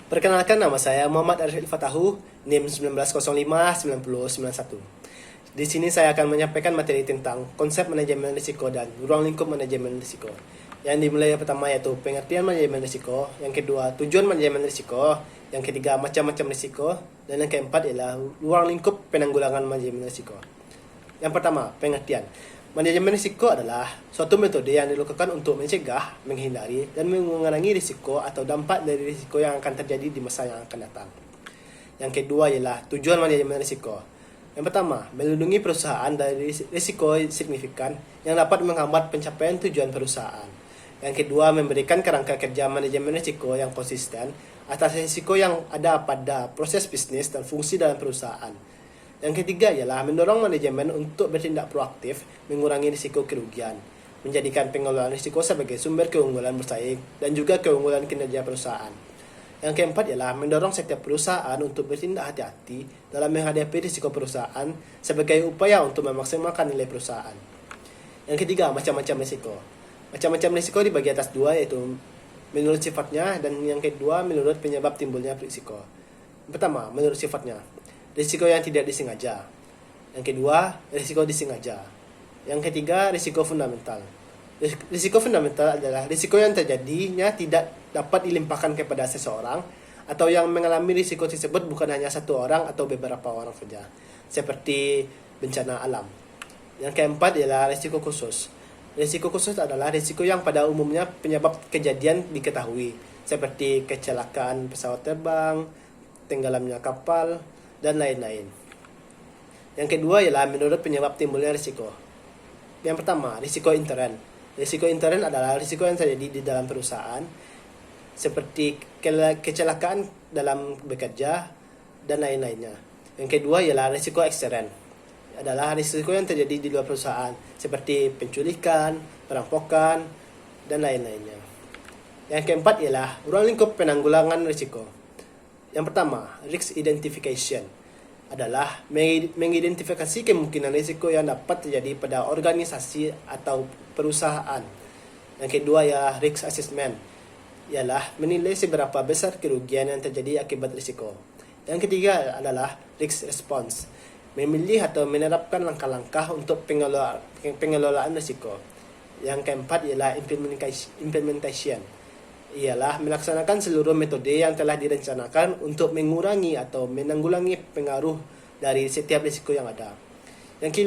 Perkenalkan, nama saya Muhammad Arif Fatahu, NIM 19059091. Di sini saya akan menyampaikan materi tentang konsep manajemen risiko dan ruang lingkup manajemen risiko. Yang dimulai yang pertama yaitu pengertian manajemen risiko, yang kedua tujuan manajemen risiko, yang ketiga macam-macam risiko, dan yang keempat ialah ruang lingkup penanggulangan manajemen risiko. Yang pertama, pengertian. Manajemen risiko adalah suatu metode yang dilakukan untuk mencegah, menghindari, dan mengurangi risiko atau dampak dari risiko yang akan terjadi di masa yang akan datang. Yang kedua ialah tujuan manajemen risiko. Yang pertama, melindungi perusahaan dari risiko signifikan yang dapat menghambat pencapaian tujuan perusahaan. Yang kedua, memberikan kerangka kerja manajemen risiko yang konsisten atas risiko yang ada pada proses bisnis dan fungsi dalam perusahaan. Yang ketiga ialah mendorong manajemen untuk bertindak proaktif, mengurangi risiko kerugian, menjadikan pengelolaan risiko sebagai sumber keunggulan bersaing dan juga keunggulan kinerja perusahaan. Yang keempat ialah mendorong setiap perusahaan untuk bertindak hati-hati dalam menghadapi risiko perusahaan sebagai upaya untuk memaksimalkan nilai perusahaan. Yang ketiga, macam-macam risiko. Macam-macam risiko dibagi atas dua, yaitu menurut sifatnya, dan yang kedua menurut penyebab timbulnya risiko. Pertama, menurut sifatnya. Risiko yang tidak disengaja. Yang kedua, risiko disengaja. Yang ketiga, risiko fundamental. Risiko fundamental adalah risiko yang terjadinya tidak dapat dilimpahkan kepada seseorang atau yang mengalami risiko tersebut bukan hanya satu orang atau beberapa orang saja, seperti bencana alam. Yang keempat ialah risiko khusus. Risiko khusus adalah risiko yang pada umumnya penyebab kejadian diketahui, seperti kecelakaan pesawat terbang, tenggelamnya kapal, dan lain-lain. Yang kedua ialah menurut penyebab timbulnya risiko. Yang pertama, risiko intern. Risiko intern adalah risiko yang terjadi di dalam perusahaan, seperti kecelakaan dalam bekerja, dan lain-lainnya. Yang kedua ialah risiko ekstern. Adalah risiko yang terjadi di luar perusahaan, seperti penculikan, perampokan, dan lain-lainnya. Yang keempat ialah ruang lingkup penanggulangan risiko. Yang pertama, risk identification adalah mengidentifikasi kemungkinan risiko yang dapat terjadi pada organisasi atau perusahaan. Yang kedua ialah risk assessment, ialah menilai seberapa besar kerugian yang terjadi akibat risiko. Yang ketiga adalah risk response, memilih atau menerapkan langkah-langkah untuk pengelolaan risiko. Yang keempat ialah implementation, ialah melaksanakan seluruh metode yang telah direncanakan untuk mengurangi atau menanggulangi pengaruh dari setiap risiko yang ada. Yang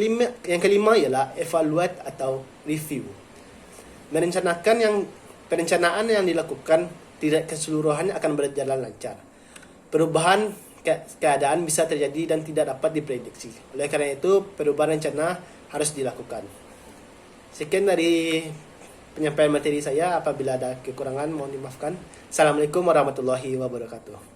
kelima ialah evaluate atau review. Perencanaan yang dilakukan tidak keseluruhannya akan berjalan lancar. Perubahan keadaan bisa terjadi dan tidak dapat diprediksi. Oleh karena itu, perubahan rencana harus dilakukan. Sekian dari penyampaian materi saya. Apabila ada kekurangan mohon dimaafkan. Assalamualaikum warahmatullahi wabarakatuh.